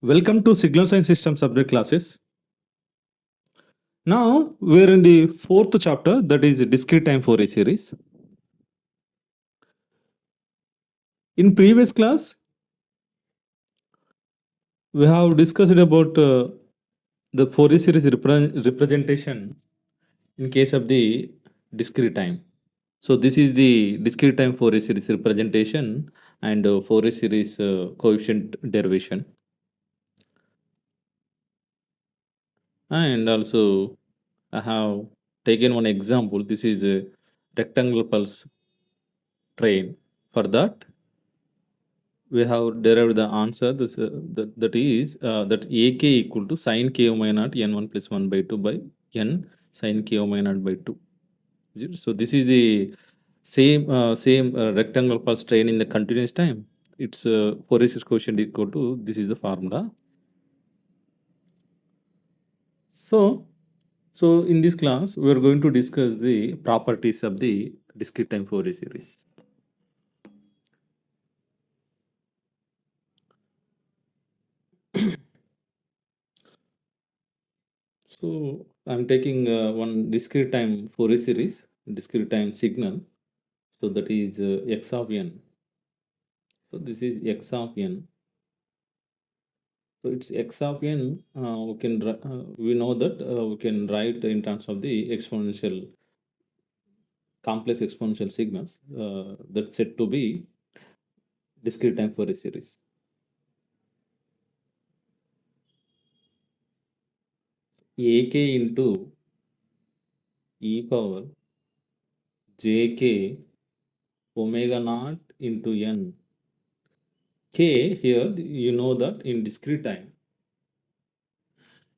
Welcome to Signal Science System subject classes. Now we are in the fourth chapter, that is discrete time Fourier series. In previous class, we have discussed about the Fourier series representation in case of the discrete time. So this is the discrete time Fourier series representation and Fourier series coefficient derivation. And also I have taken one example. This is a rectangular pulse train. For that, we have derived the answer. That is that ak equal to sin k omega naught n1 plus 1 by 2 by n sin k omega naught by 2. So this is the same rectangular pulse train in the continuous time. Its Fourier series coefficient equal to, this is the formula. So in this class we are going to discuss the properties of the discrete time Fourier series. So I'm taking one discrete time Fourier series, discrete time signal. So that is x of n. So this is x of n. So it's x of n. We know that we can write in terms of the exponential, complex exponential signals that's said to be discrete time Fourier series. Ak into e power jk omega naught into n. K here, you know that in discrete time,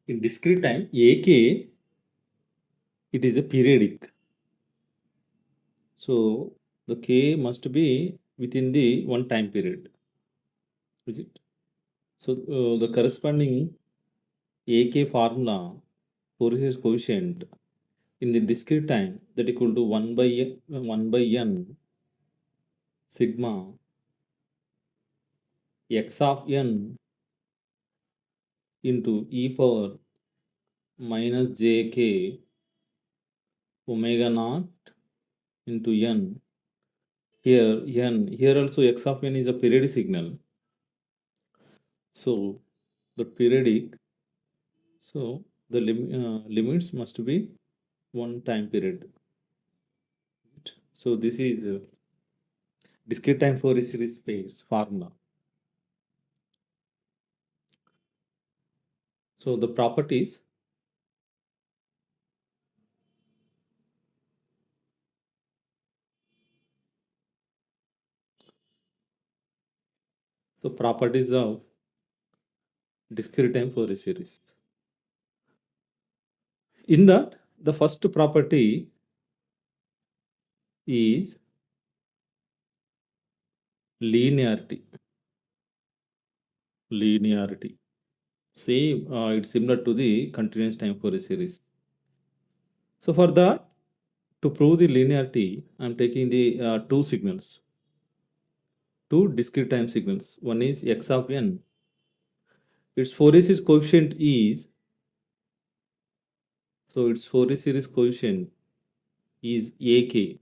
ak, it is a periodic. So the k must be within the one time period, is it? So the corresponding ak formula, Fourier coefficient in the discrete time, that equal to 1 by n sigma x of n into e power minus jk omega naught into n. Here also x of n is a periodic signal. So the periodic, so the limits must be one time period. So this is discrete time Fourier series space formula. So the properties, so properties of discrete time Fourier series. In that, the first property is linearity. Same, it's similar to the continuous time Fourier series. So for that, to prove the linearity, I'm taking the two signals, two discrete time signals. One is x of n. Its Fourier series coefficient is, so its Fourier series coefficient is ak.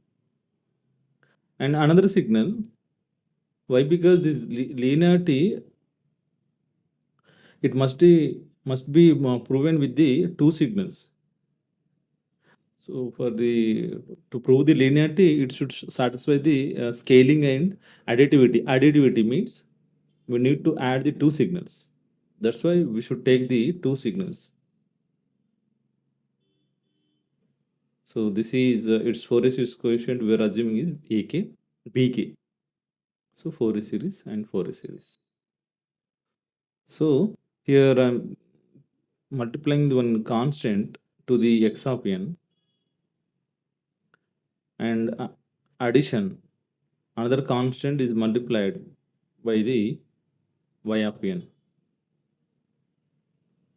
And another signal, why? Because this linearity, it must be proven with the two signals. So for the, to prove the linearity, it should satisfy the scaling and additivity. Additivity means we need to add the two signals. That's why we should take the two signals. So this is its Fourier series coefficient we are assuming is ak, bk. So Fourier series and Fourier series. So here I'm multiplying the one constant to the x of n, and addition, another constant is multiplied by the y of n.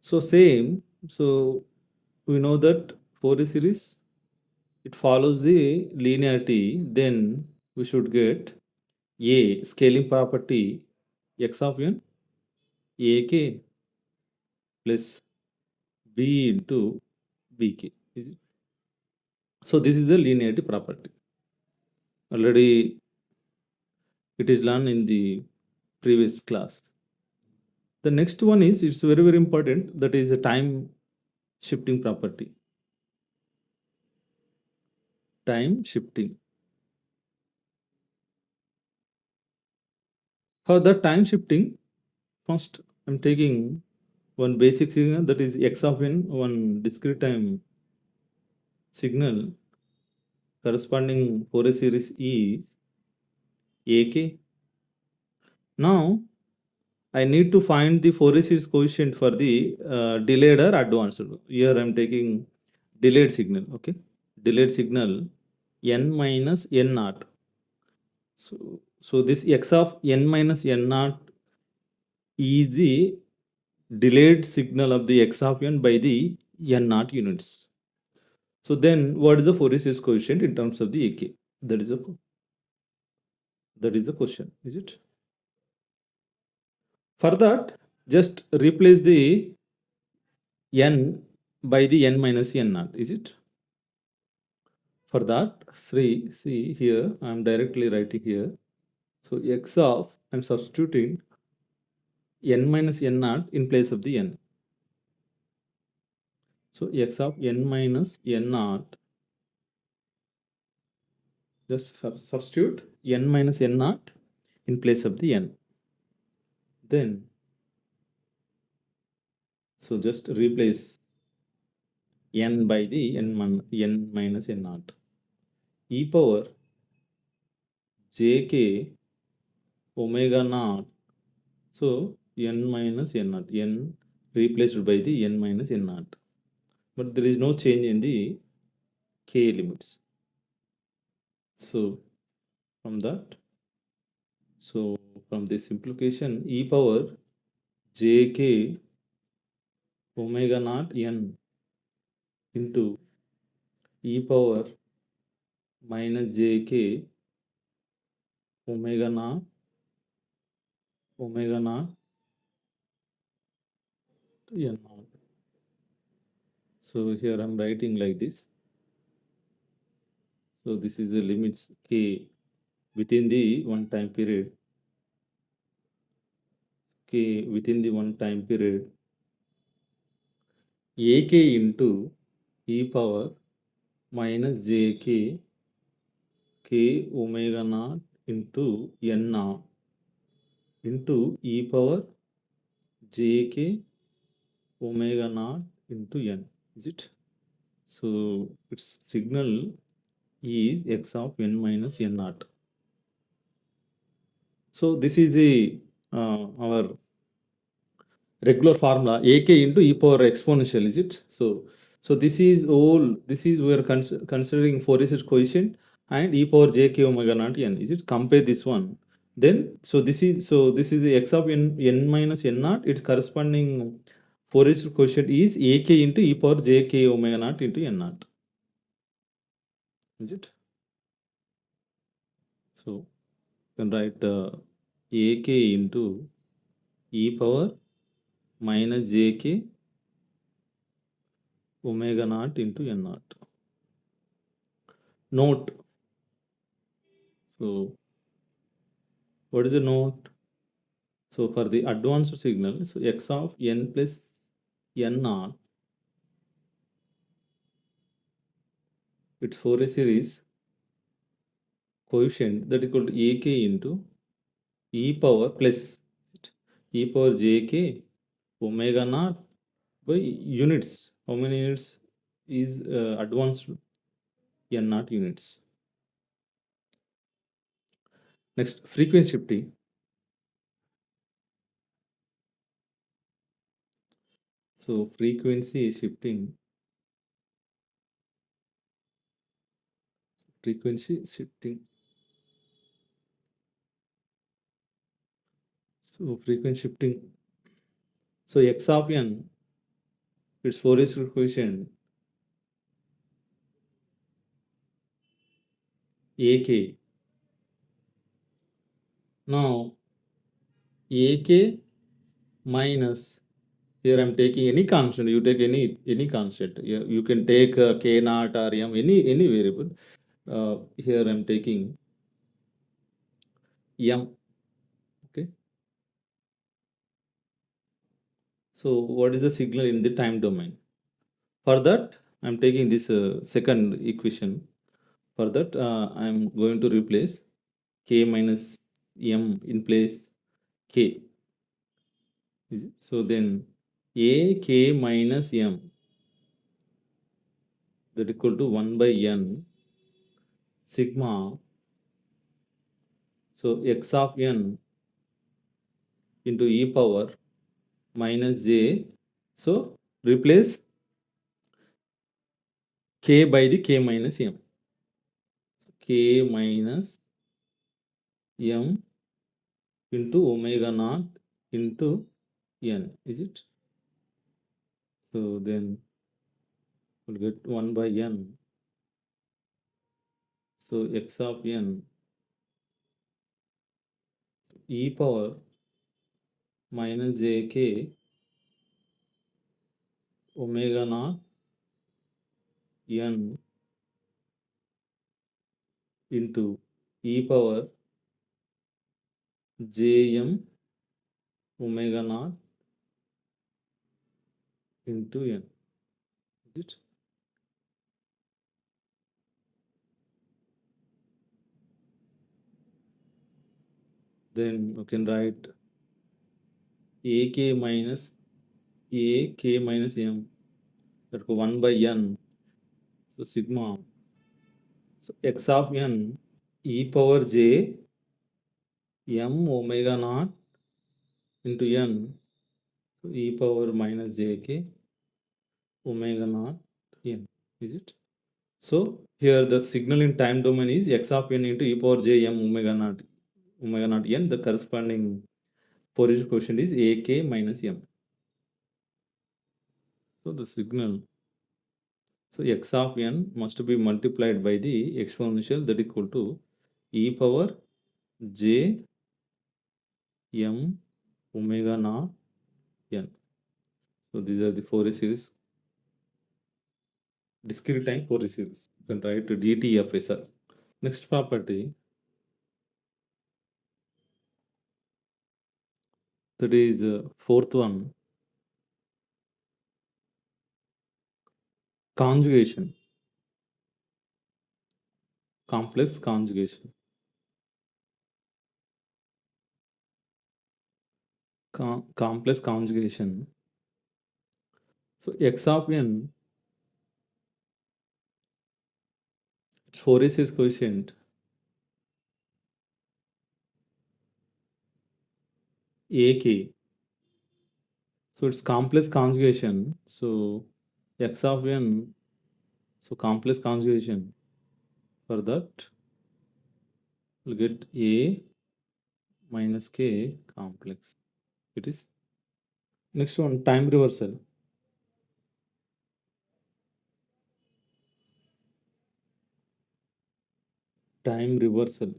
So same, so we know that Fourier series, it follows the linearity, then we should get a scaling property x of n ak plus b into bk. Is it? So this is the linearity property. Already it is learned in the previous class. The next one is, it's very, very important, that is a time shifting property. Time shifting. For the time shifting, first I'm taking one basic signal, that is x of n, one discrete time signal corresponding Fourier series is ak. Now I need to find the Fourier series coefficient for the delayed or advanced. Here I'm taking delayed signal, okay? Delayed signal n minus n naught. So this x of n minus n naught is the delayed signal of the x of n by the n naught units. So then what is the Fourier series coefficient in terms of the ak? That is the question, is it? For that, just replace the n by the n minus n naught, is it? For that, see here, I am directly writing here. So x of, I am substituting n minus n naught in place of the n. So x of n minus n naught, just substitute n minus n naught in place of the n. Then, so just replace n by the n minus n naught. E power jk omega naught. So n minus n naught, n replaced by the n minus n naught. But there is no change in the k limits. So from that, so from this implication, e power jk omega naught n into e power minus jk omega naught n naught. So here I'm writing like this. So this is the limits k within the one time period. K within the one time period. Ak into e power minus jk k omega naught into n naught into e power jk omega naught into n, is it? So its signal is x of n minus n naught. So this is the our regular formula ak into e power exponential, is it? So this is we are considering Fourier series coefficient and e power jk omega naught n, is it? Compare this one. Then this is the x of n minus n naught. Its corresponding Fourier series coefficient is ak into e power jk omega naught into n naught, is it? So you can write ak into e power minus jk omega naught into n naught. Note. So what is the note? So for the advanced signal, so x of n plus n naught, its Fourier series coefficient that is equal to ak into e power plus e power jk omega naught by units. How many units is advanced n naught units? Next, frequency shifting. So frequency shifting. Frequency shifting. So frequency shifting. So x of n, its Fourier series coefficient ak. Now ak minus Here I'm taking any constant. You take any constant. You can take k naught or m, any variable. Here I'm taking m. Okay. So what is the signal in the time domain? For that, I'm taking this second equation. For that, I'm going to replace k minus m in place k. So then a k minus m, that equal to 1 by n sigma. So x of n into e power minus j. So replace k by the k minus m. So k minus m into omega naught into n, is it? So then we'll get 1 by n. So x of n e power minus jk omega naught n into e power jm omega naught into n, is it? Then you can write ak minus m, that 1 by n. So sigma. So x of n e power j m omega naught into n. So e power minus jk omega naught n, is it? So here the signal in time domain is x of n into e power j m omega naught n. The corresponding Fourier quotient is ak minus m. So the signal, so x of n must be multiplied by the exponential, that equal to e power j m omega naught n. So these are the Fourier series, discrete time Fourier series. You can write dt of SR. Next property, that is fourth one, conjugation, complex conjugation. Complex conjugation. So x of n, its Fourier series coefficient ak. So it's complex conjugation. So x of n, so complex conjugation. For that, we'll get a minus k complex. It is. Next one, time reversal. Time reversal.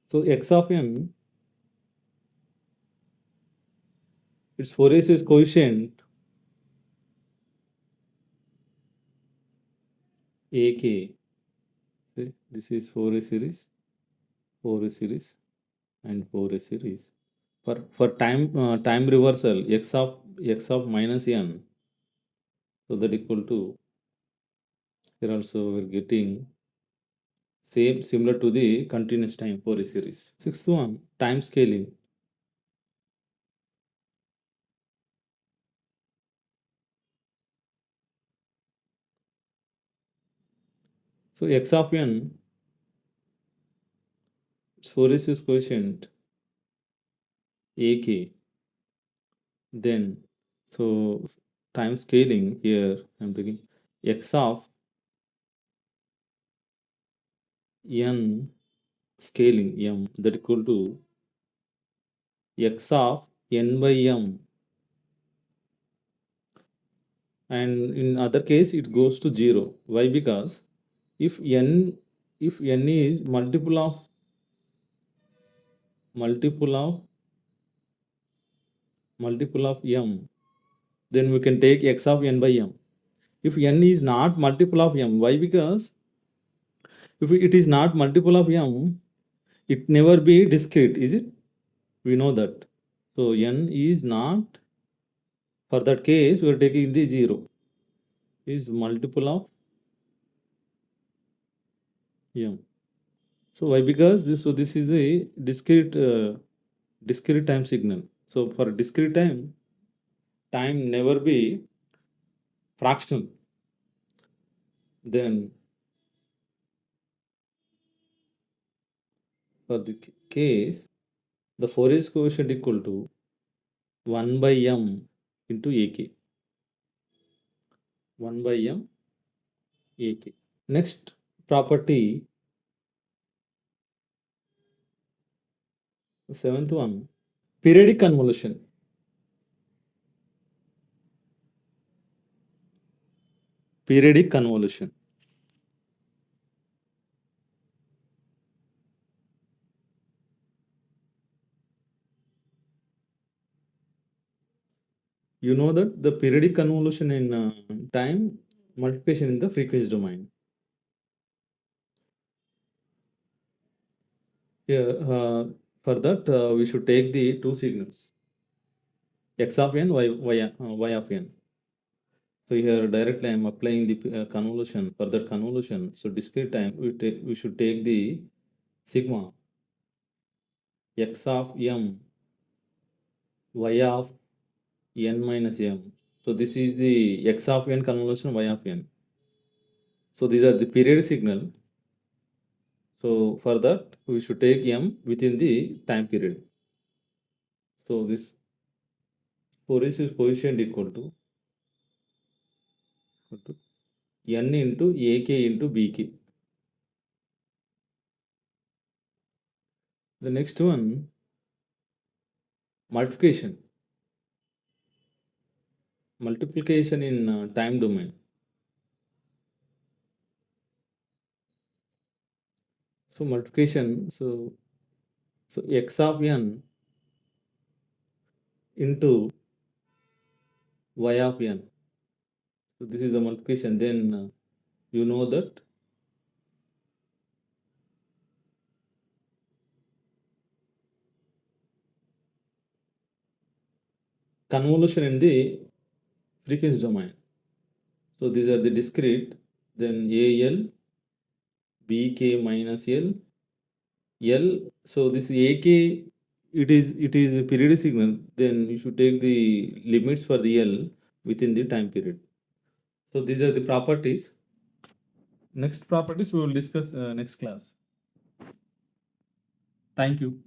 So x of n, its Fourier series coefficient ak. See, this is Fourier series, and Fourier series. For time reversal, x of minus n, so that equal to, here also we're getting same similar to the continuous time Fourier series. Sixth one, time scaling. So x of n, its Fourier series coefficient ak. Then, so time scaling, here I'm taking x of n scaling m, that equal to x of n by m, and in other case it goes to 0. Why? Because if n is multiple of multiple of m, then we can take x of n by m. If n is not multiple of m, why? Because if it is not multiple of m, it never be discrete, is it? We know that. So n is not, for that case, we are taking the 0, is multiple of m. So why? Because this is a discrete time signal. So for discrete time never be fractional. Then for the case, the Fourier coefficient equal to 1 by m into ak. 1 by m ak. Next property, the seventh one, periodic convolution. Periodic convolution. You know that the periodic convolution in time multiplication in the frequency domain. Here, for that, we should take the two signals, x of n, y of n. So here directly I am applying the convolution. For that convolution, so discrete time, we should take the sigma x of m, y of n minus m. So this is the x of n convolution, y of n. So these are the period signal. So for that, we should take m within the time period. So this Fourier coefficient equal to n into ak into bk. The next one, multiplication. Multiplication in time domain. So multiplication, so x of n into y of n. So this is the multiplication. Then you know that convolution in the frequency domain. So these are the discrete. Then al, bk minus l. So this ak, it is a periodic signal. Then you should take the limits for the l within the time period. So these are the properties. Next properties we will discuss next class. Thank you.